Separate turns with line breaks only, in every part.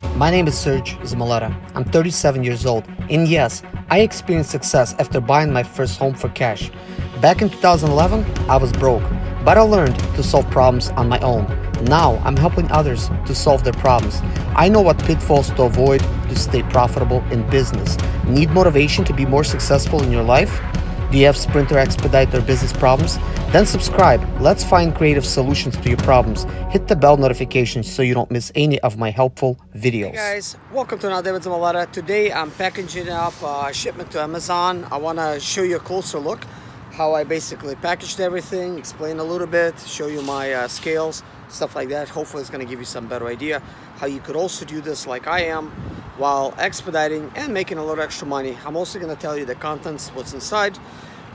My name is Serge ZIMALETA. I'm 37 years old, and yes, I experienced success after buying my first home for cash. Back in 2011, I was broke, but I learned to solve problems on my own. Now, I'm helping others to solve their problems. I know what pitfalls to avoid to stay profitable in business. Need motivation to be more successful in your life? Do you have sprint or expedite or business problems? Then subscribe. Let's find creative solutions to your problems. Hit the bell notification so you don't miss any of my helpful videos.
Hey guys, welcome to another David ZIMALETA. Today I'm packaging up a shipment to Amazon. I want to show you a closer look how I basically packaged everything, explain a little bit, show you my scales, stuff like that. Hopefully it's going to give you some better idea how you could also do this like I am while expediting and making a little extra money. I'm also going to tell you the contents, what's inside,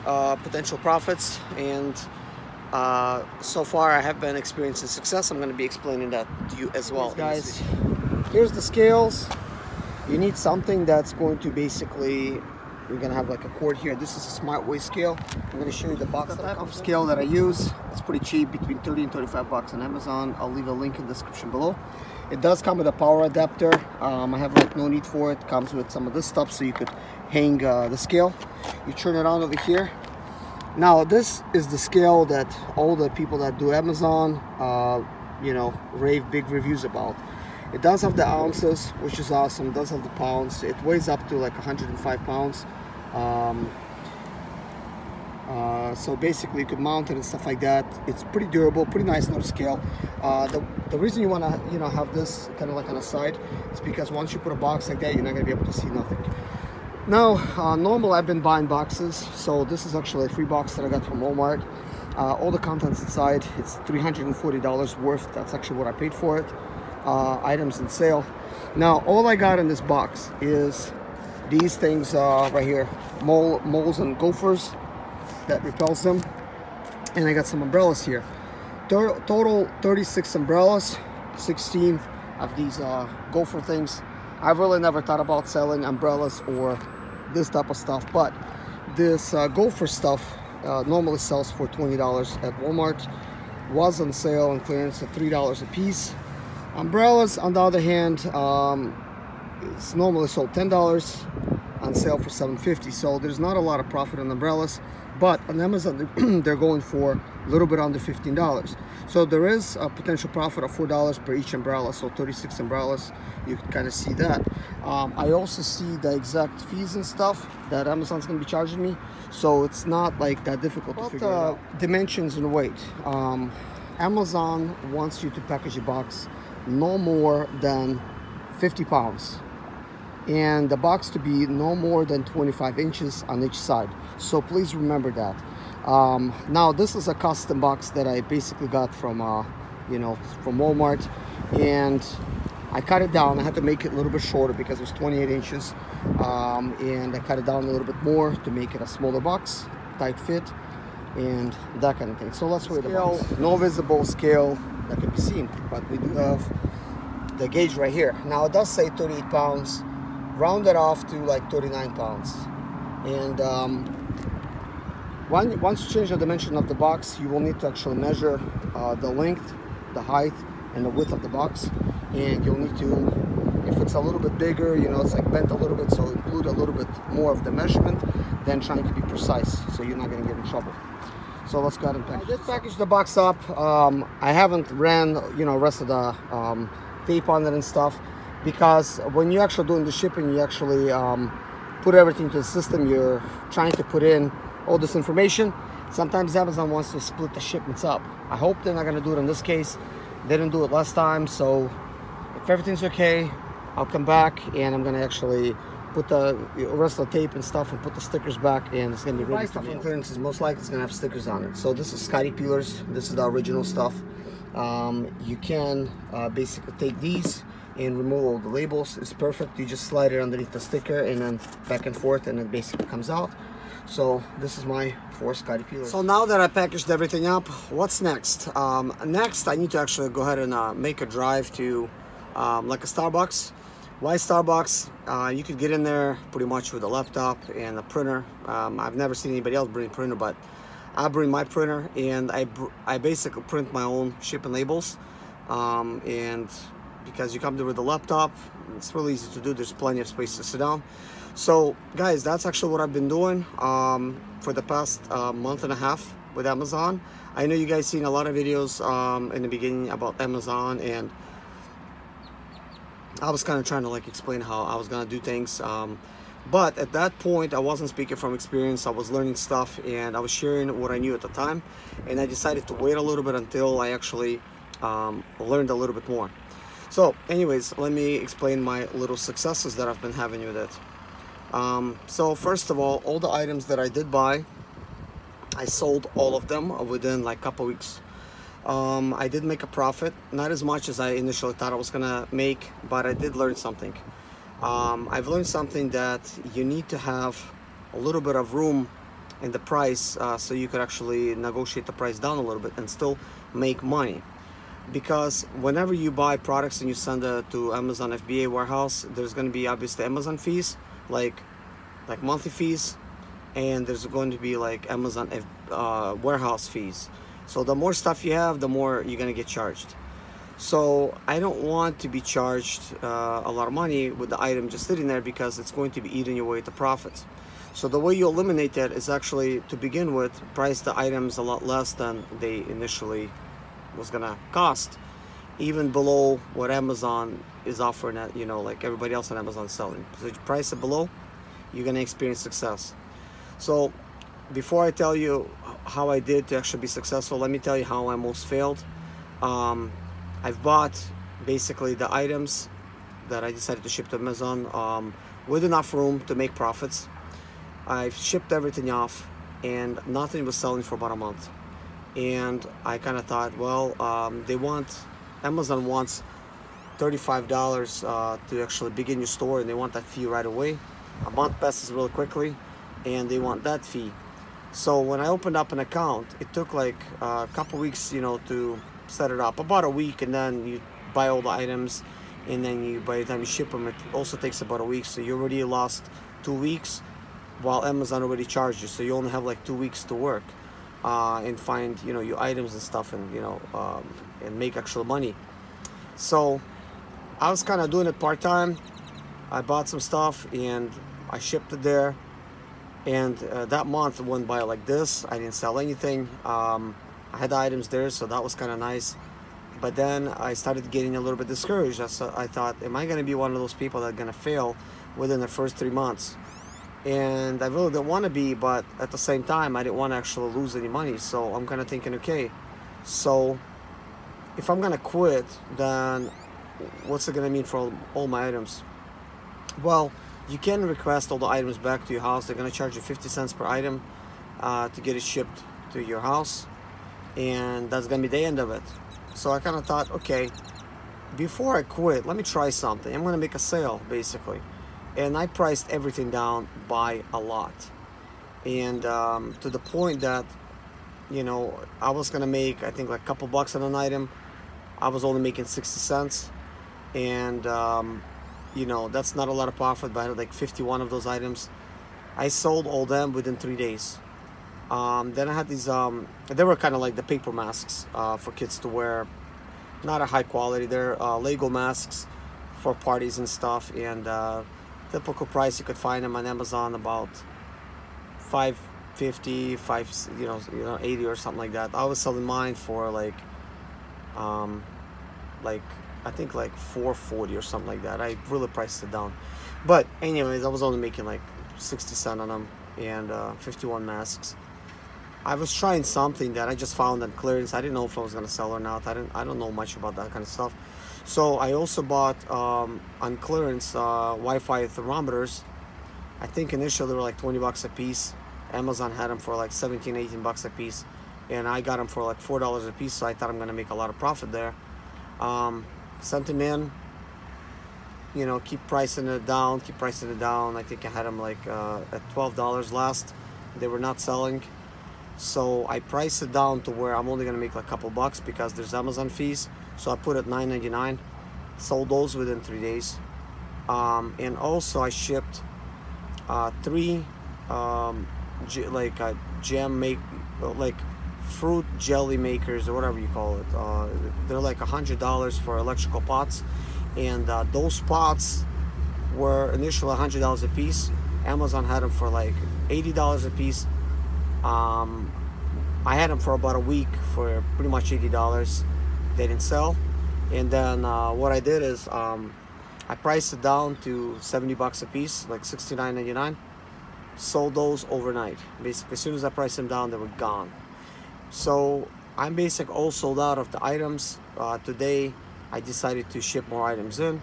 potential profits, and so far I have been experiencing success. I'm going to be explaining that to you as well. Guys, here's the scales. You need something that's going to basically, we're going to have like a cord here. This is a smart weight scale. I'm going to show you the box type of scale that I use. It's pretty cheap, between 30 and 35 bucks on Amazon. I'll leave a link in the description below. It does come with a power adapter. I have like no need for it. Comes with some of this stuff so you could hang the scale. You turn it on over here. Now this is the scale that all the people that do Amazon you know, rave big reviews about. It does have the ounces, which is awesome. It does have the pounds. It weighs up to like 105 pounds. So basically you could mount it and stuff like that. It's pretty durable, pretty nice little scale. The reason you want to have this kind of like on the side is because once you put a box like that, you're not going to be able to see nothing. Now, normal I've been buying boxes, so this is actually a free box that I got from Walmart. All the contents inside, it's $340 worth. That's actually what I paid for it. Items in sale. Now, all I got in this box is these things right here, moles and gophers that repels them, and I got some umbrellas here. Total 36 umbrellas, 16 of these gopher things. I've really never thought about selling umbrellas or this type of stuff, but this gopher stuff normally sells for $20 at Walmart. Was on sale and clearance at $3 a piece. Umbrellas, on the other hand, it's normally sold $10, on sale for $7.50. So there's not a lot of profit on umbrellas, but on Amazon they're going for a little bit under $15. So there is a potential profit of $4 per each umbrella, so 36 umbrellas. You can kind of see that. I also see the exact fees and stuff that Amazon's going to be charging me, so it's not like that difficult to figure out. Dimensions and weight. Amazon wants you to package a box no more than 50 pounds. And the box to be no more than 25 inches on each side. So please remember that. Now this is a custom box that I basically got from you know, from Walmart, and I cut it down. I had to make it a little bit shorter because it was 28 inches, and I cut it down a little bit more to make it a smaller box, tight fit, and that kind of thing. So let's weigh the box. No visible scale that can be seen, but we do have the gauge right here. Now it does say 38 pounds. Rounded off to like 39 pounds. And once you change the dimension of the box, you will need to actually measure the length, the height, and the width of the box. And you'll need to, if it's a little bit bigger, you know, it's like bent a little bit, so include a little bit more of the measurement than trying to be precise, so you're not going to get in trouble. So let's go ahead and package. I did package the box up. I haven't ran, you know, rest of the tape on it and stuff, because when you're actually doing the shipping, you actually put everything to the system. You're trying to put in all this information. Sometimes Amazon wants to split the shipments up. I hope they're not going to do it in this case. They didn't do it last time, so if everything's okay, I'll come back and I'm going to actually put the rest of the tape and stuff and put the stickers back, and it's going to be ready. Stuff on clearance is most likely it's going to have stickers on it. So this is Scotty peelers. This is the original stuff. You can basically take these and remove all the labels. It's perfect. You just slide it underneath the sticker and then back and forth, and it basically comes out. So this is my 4 Scotty peelers. So now that I packaged everything up, what's next? Next, I need to actually go ahead and make a drive to like a Starbucks. Why Starbucks? You could get in there pretty much with a laptop and a printer. I've never seen anybody else bring a printer, but I bring my printer, and I basically print my own shipping labels. And because you come there with a laptop, It's really easy to do. There's plenty of space to sit down. So guys, that's actually what I've been doing for the past month and a half with Amazon. I know you guys seen a lot of videos in the beginning about Amazon, and I was kind of trying to like explain how I was gonna do things, but at that point I wasn't speaking from experience. I was learning stuff and I was sharing what I knew at the time, and I decided to wait a little bit until I actually learned a little bit more. So anyways, let me explain my little successes that I've been having with it. So first of all the items that I did buy, I sold all of them within like a couple weeks. I did make a profit, not as much as I initially thought I was gonna make, but I did learn something. I've learned something that you need to have a little bit of room in the price, so you could actually negotiate the price down a little bit and still make money. Because whenever you buy products and you send it to Amazon FBA warehouse, there's going to be obviously Amazon fees, like monthly fees, and there's going to be like Amazon warehouse fees. So the more stuff you have, the more you're going to get charged. So I don't want to be charged a lot of money with the item just sitting there, because it's going to be eating away at the profits. So the way you eliminate that is actually, to begin with, price the items a lot less than they initially was gonna cost, even below what Amazon is offering at, you know, like everybody else on Amazon is selling. So you price it below, you're gonna experience success. So before I tell you how I did to actually be successful, let me tell you how I almost failed. I've bought basically the items that I decided to ship to Amazon with enough room to make profits. I've shipped everything off and nothing was selling for about a month. And I kind of thought, well, Amazon wants $35 to actually begin your store, and they want that fee right away. A month passes really quickly and they want that fee. So when I opened up an account, it took like a couple weeks, you know, to set it up, about a week, and then you buy all the items, and then by the time you ship them, it also takes about a week. So you already lost 2 weeks, while Amazon already charged you. So you only have like 2 weeks to work and find, you know, your items and stuff, and you know, and make actual money. So I was kind of doing it part-time. I bought some stuff and I shipped it there, and that month went by like this. I didn't sell anything. I had the items there, so that was kind of nice. But then I started getting a little bit discouraged. I thought, am I going to be one of those people that are going to fail within the first 3 months? And I really didn't want to be, but at the same time I didn't want to actually lose any money. So I'm kind of thinking, okay, so if I'm gonna quit, then what's it gonna mean for all my items? Well, you can request all the items back to your house. They're gonna charge you 50 cents per item to get it shipped to your house, and that's gonna be the end of it. So I kind of thought, okay, before I quit, let me try something. I'm gonna make a sale basically. And I priced everything down by a lot, and to the point that, you know, I was gonna make, I think, like a couple bucks on an item. I was only making 60 cents, and you know, that's not a lot of profit, but I had like 51 of those items. I sold all them within 3 days. Then I had these, they were kind of like the paper masks for kids to wear, not a high quality. They're Lego masks for parties and stuff, and typical price, you could find them on Amazon about $5.50, you know, 80 or something like that. I was selling mine for like I think like $4.40 or something like that. I really priced it down. But anyways, I was only making like 60 cents on them, and 51 masks. I was trying something that I just found on clearance. I didn't know if I was gonna sell or not. I don't know much about that kind of stuff. So I also bought on clearance Wi-Fi thermometers. I think initially they were like 20 bucks a piece. Amazon had them for like 17, 18 bucks a piece, and I got them for like $4 a piece. So I thought I'm gonna make a lot of profit there. Sent them in, you know, keep pricing it down. I think I had them like at $12 last. They were not selling, so I priced it down to where I'm only gonna make like a couple bucks because there's Amazon fees. So I put it $9.99. Sold those within 3 days, and also I shipped 3 like fruit jelly makers or whatever you call it. They're like $100 for electrical pots,
and those pots were initially $100 a piece. Amazon had them for like $80 a piece. I had them for about a week for pretty much $80. They didn't sell. And then what I did is I priced it down to 70 bucks a piece, like $69.99. Sold those overnight. Basically, as soon as I priced them down, they were gone. So I'm basically all sold out of the items. Today I decided to ship more items in.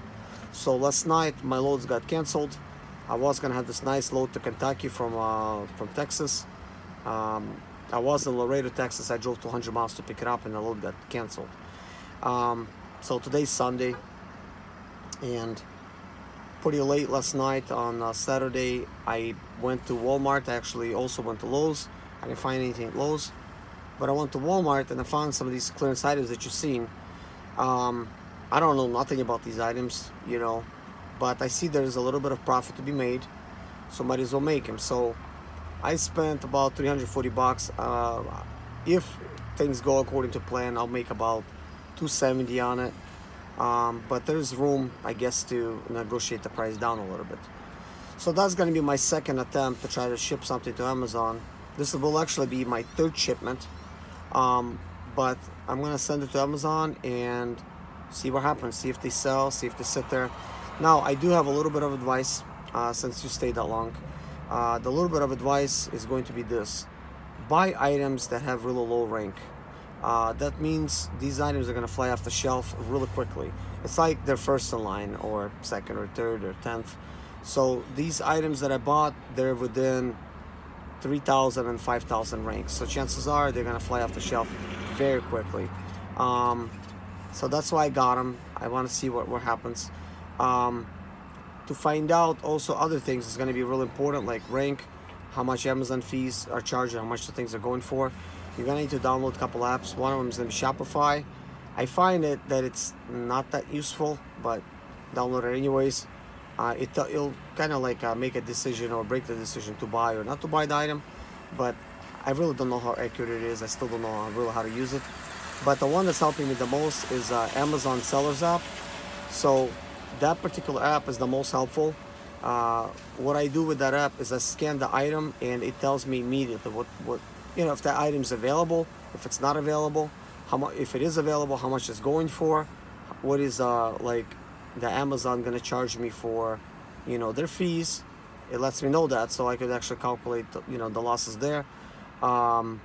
So last night my loads got canceled. I was gonna have this nice load to Kentucky from Texas. I was in Laredo, Texas. I drove 200 miles to pick it up and the load got canceled. So today's Sunday, and pretty late last night on Saturday I went to Walmart. I actually also went to Lowe's. I didn't find anything at Lowe's, but I went to Walmart and I found some of these clearance items that you've seen. I don't know nothing about these items, you know, but I see there's a little bit of profit to be made, so might as well make them. So I spent about 340 bucks. If things go according to plan, I'll make about 270 on it. But there's room, I guess, to negotiate the price down a little bit. So that's going to be my second attempt to try to ship something to Amazon. This will actually be my third shipment. But I'm going to send it to Amazon and see what happens. See if they sell, see if they sit there. Now, I do have a little bit of advice since you stayed that long. The little bit of advice is going to be this. Buy items that have really low rank. That means these items are going to fly off the shelf really quickly. It's like they're first in line or second or third or 10th. So these items that I bought, they're within 3,000 and 5,000 ranks. So chances are they're going to fly off the shelf very quickly. So that's why I got them. I want to see what happens. To find out also other things is going to be really important, like rank, how much Amazon fees are charged, how much the things are going for. You're going to need to download a couple apps. One of them is going to be Shopify. I find that it's not that useful, but download it anyways. It'll kind of like make a decision or break the decision to buy or not to buy the item, but I really don't know how accurate it is. I still don't know really how to use it. But the one that's helping me the most is Amazon Sellers app. So that particular app is the most helpful. What I do with that app is I scan the item and it tells me immediately what you know, if the item's available, if it's not available, how much, if it is available, how much it's going for, what is like the Amazon gonna charge me for, you know, their fees. It lets me know that, so I could actually calculate, you know, the losses there. And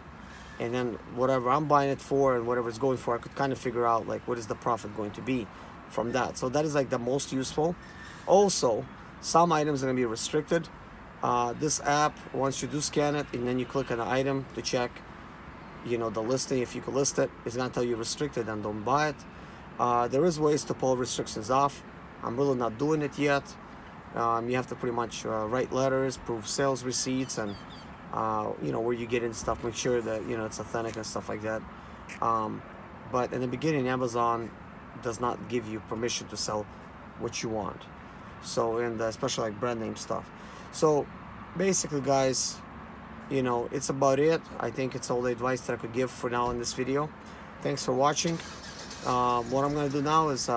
then whatever I'm buying it for and whatever it's going for, I could kind of figure out like what is the profit going to be from that. So that is like the most useful. Also, some items are going to be restricted. This app, once you do scan it and then you click on the item to check, you know, the listing, if you can list it, it's going to tell you restricted and don't buy it. There is ways to pull restrictions off. I'm really not doing it yet. You have to pretty much write letters, prove sales receipts, and you know, where you get in stuff, make sure that, you know, it's authentic and stuff like that. But in the beginning, Amazon does not give you permission to sell what you want. So, and especially like brand name stuff. So basically, guys, you know, it's about it. I think it's all the advice that I could give for now in this video. Thanks for watching. What I'm gonna do now is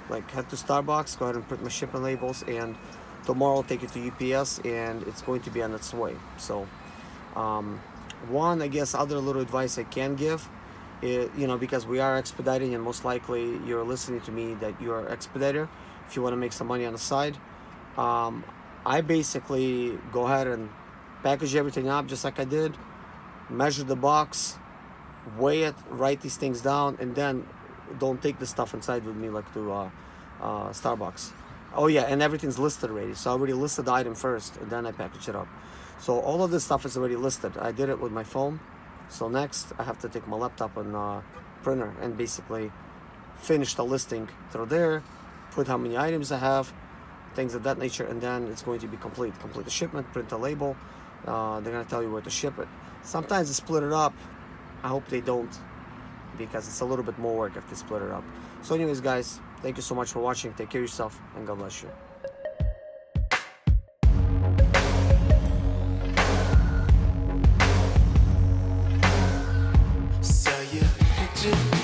like head to Starbucks, go ahead and print my shipping labels, and tomorrow I'll take it to UPS and it's going to be on its way. So one, I guess, other little advice I can give is, you know, because we are expediting and most likely you're listening to me that you're an expediter, if you want to make some money on the side, I basically go ahead and package everything up just like I did, measure the box, weigh it, write these things down, and then don't take the stuff inside with me like to Starbucks. Oh yeah, and everything's listed already. So I already listed the item first and then I package it up. So all of this stuff is already listed. I did it with my phone. So next I have to take my laptop and printer and basically finish the listing through there, put how many items I have, things of that nature, and then it's going to be complete. Complete the shipment, print the label. They're gonna tell you where to ship it. Sometimes they split it up. I hope they don't, because it's a little bit more work if they split it up. So anyways, guys, thank you so much for watching. Take care of yourself and God bless you.
Saw your picture